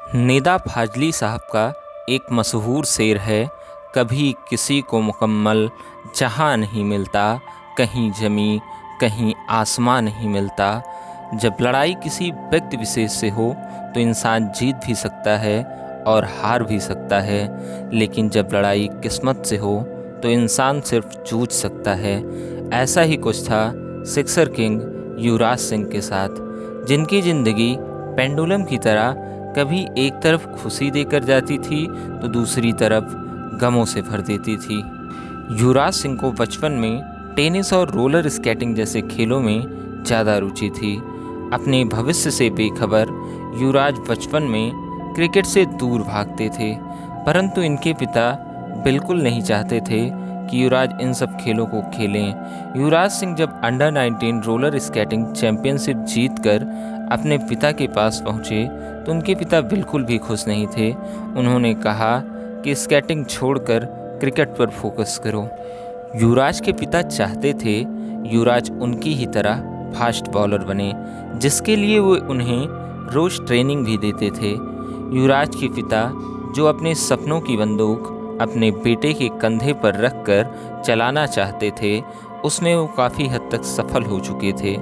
निदा फाजली साहब का एक मशहूर शेर है, कभी किसी को मुकम्मल जहां नहीं मिलता, कहीं ज़मीं कहीं आसमां नहीं मिलता। जब लड़ाई किसी व्यक्ति विशेष से हो तो इंसान जीत भी सकता है और हार भी सकता है, लेकिन जब लड़ाई किस्मत से हो तो इंसान सिर्फ जूझ सकता है। ऐसा ही कुछ था सिक्सर किंग युवराज सिंह के साथ, जिनकी ज़िंदगी पेंडुलम की तरह कभी एक तरफ खुशी देकर जाती थी तो दूसरी तरफ गमों से भर देती थी। युवराज सिंह को बचपन में टेनिस और रोलर स्केटिंग जैसे खेलों में ज़्यादा रुचि थी। अपने भविष्य से बेखबर युवराज बचपन में क्रिकेट से दूर भागते थे, परंतु इनके पिता बिल्कुल नहीं चाहते थे कि युवराज इन सब खेलों को खेलें। युवराज सिंह जब अंडर 19 रोलर स्केटिंग चैंपियनशिप जीतकर अपने पिता के पास पहुंचे तो उनके पिता बिल्कुल भी खुश नहीं थे। उन्होंने कहा कि स्केटिंग छोड़कर क्रिकेट पर फोकस करो। युवराज के पिता चाहते थे युवराज उनकी ही तरह फास्ट बॉलर बने, जिसके लिए वो उन्हें रोज़ ट्रेनिंग भी देते थे। युवराज के पिता, जो अपने सपनों की बंदूक अपने बेटे के कंधे पर रखकर चलाना चाहते थे, उसमें वो काफ़ी हद तक सफल हो चुके थे।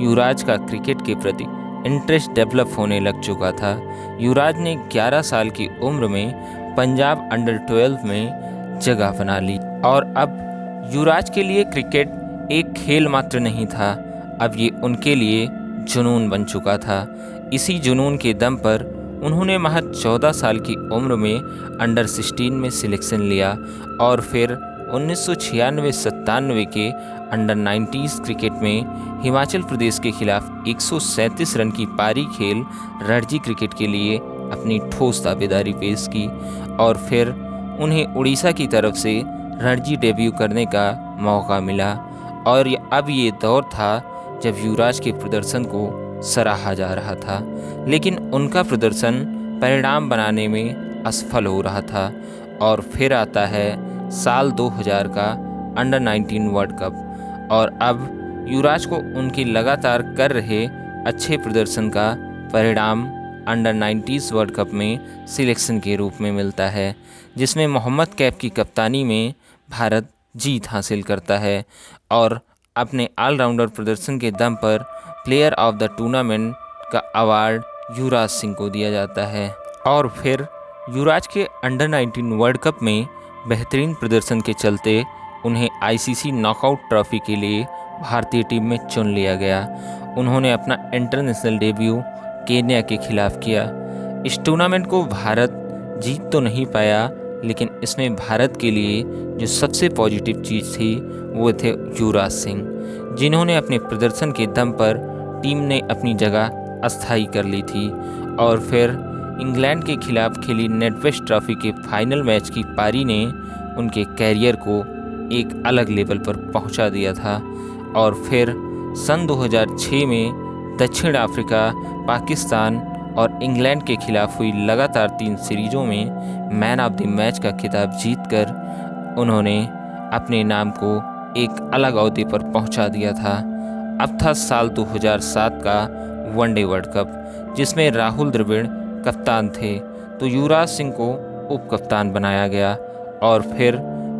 युवराज का क्रिकेट के प्रति इंटरेस्ट डेवलप होने लग चुका था। युवराज ने 11 साल की उम्र में पंजाब अंडर 12 में जगह बना ली और अब युवराज के लिए क्रिकेट एक खेल मात्र नहीं था, अब ये उनके लिए जुनून बन चुका था। इसी जुनून के दम पर उन्होंने महज 14 साल की उम्र में अंडर 16 में सिलेक्शन लिया और फिर 1996-97 के अंडर 90s क्रिकेट में हिमाचल प्रदेश के खिलाफ 137 रन की पारी खेल रणजी क्रिकेट के लिए अपनी ठोस दावेदारी पेश की और फिर उन्हें उड़ीसा की तरफ से रणजी डेब्यू करने का मौका मिला। और अब ये दौर था जब युवराज के प्रदर्शन को सराहा जा रहा था, लेकिन उनका प्रदर्शन परिणाम बनाने में असफल हो रहा था। और फिर आता है साल 2000 का अंडर 19 वर्ल्ड कप और अब युवराज को उनके लगातार कर रहे अच्छे प्रदर्शन का परिणाम अंडर 90s वर्ल्ड कप में सिलेक्शन के रूप में मिलता है, जिसमें मोहम्मद कैफ की कप्तानी में भारत जीत हासिल करता है और अपने ऑलराउंडर प्रदर्शन के दम पर प्लेयर ऑफ द टूर्नामेंट का अवार्ड युवराज सिंह को दिया जाता है। और फिर युवराज के अंडर 19 वर्ल्ड कप में बेहतरीन प्रदर्शन के चलते उन्हें आईसीसी नॉकआउट ट्रॉफी के लिए भारतीय टीम में चुन लिया गया। उन्होंने अपना इंटरनेशनल डेब्यू केन्या के खिलाफ किया। इस टूर्नामेंट को भारत जीत तो नहीं पाया, लेकिन इसमें भारत के लिए जो सबसे पॉजिटिव चीज़ थी वो थे युवराज सिंह, जिन्होंने अपने प्रदर्शन के दम पर टीम ने अपनी जगह अस्थायी कर ली थी। और फिर इंग्लैंड के खिलाफ खेली नेटवेस्ट ट्रॉफी के फाइनल मैच की पारी ने उनके कैरियर को एक अलग लेवल पर पहुंचा दिया था। और फिर सन 2006 में दक्षिण अफ्रीका, पाकिस्तान और इंग्लैंड के खिलाफ हुई लगातार 3 सीरीज़ों में मैन ऑफ द मैच का खिताब जीतकर उन्होंने अपने नाम को एक अलग ओहदे पर पहुंचा दिया था। अब था साल 2007 का वनडे वर्ल्ड कप, जिसमें राहुल द्रविड़ कप्तान थे, तो युवराज सिंह को उप कप्तान बनाया गया और फिर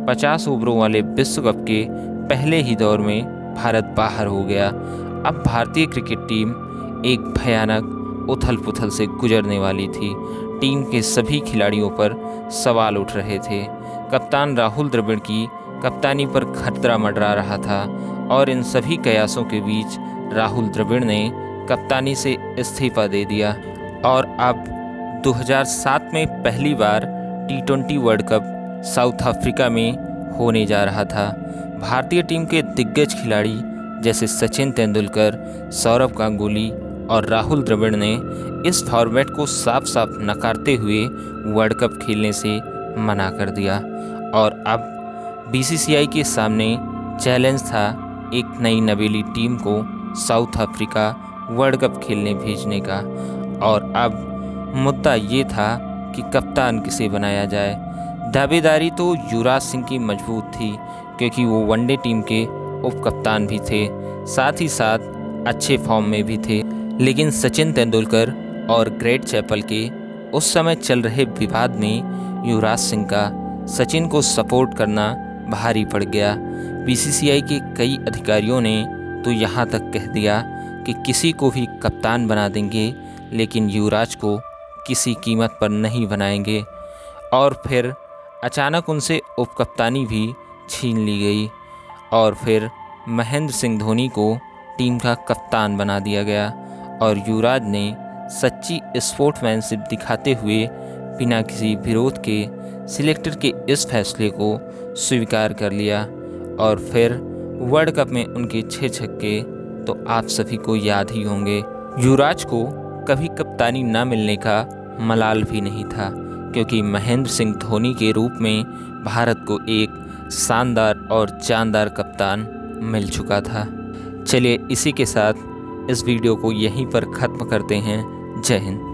50 ओवरों वाले विश्व कप के पहले ही दौर में भारत बाहर हो गया। अब भारतीय क्रिकेट टीम एक भयानक उथल पुथल से गुजरने वाली थी। टीम के सभी खिलाड़ियों पर सवाल उठ रहे थे। कप्तान राहुल द्रविड़ की कप्तानी पर खतरा मंडरा रहा था और इन सभी कयासों के बीच राहुल द्रविड़ ने कप्तानी से इस्तीफा दे दिया। और अब 2007 में पहली बार T20 world cup south Africa में होने जा रहा था। भारतीय टीम के दिग्गज खिलाड़ी जैसे सचिन तेंदुलकर, सौरव गांगुली और राहुल द्रविड़ ने इस फॉर्मेट को साफ साफ नकारते हुए वर्ल्ड कप खेलने से मना कर दिया। और अब बीसीसीआई के सामने चैलेंज था एक नई नवेली टीम को साउथ अफ्रीका वर्ल्ड कप खेलने भेजने का। और अब मुद्दा ये था कि कप्तान किसे बनाया जाए। दावेदारी तो युवराज सिंह की मजबूत थी, क्योंकि वो वनडे टीम के उप कप्तान भी थे, साथ ही साथ अच्छे फॉर्म में भी थे। लेकिन सचिन तेंदुलकर और ग्रेट चैपल के उस समय चल रहे विवाद में युवराज सिंह का सचिन को सपोर्ट करना भारी पड़ गया। बीसीसीआई के कई अधिकारियों ने तो यहाँ तक कह दिया कि किसी को भी कप्तान बना देंगे, लेकिन युवराज को किसी कीमत पर नहीं बनाएंगे। और फिर अचानक उनसे उपकप्तानी भी छीन ली गई और फिर महेंद्र सिंह धोनी को टीम का कप्तान बना दिया गया और युवराज ने सच्ची स्पोर्ट्समैनशिप दिखाते हुए बिना किसी विरोध के सिलेक्टर के इस फैसले को स्वीकार कर लिया। और फिर वर्ल्ड कप में उनके 6 छक्के तो आप सभी को याद ही होंगे। युवराज को कभी कप्तानी न मिलने का मलाल भी नहीं था, क्योंकि महेंद्र सिंह धोनी के रूप में भारत को एक शानदार और जानदार कप्तान मिल चुका था। चलिए इसी के साथ इस वीडियो को यहीं पर ख़त्म करते हैं। जय हिंद।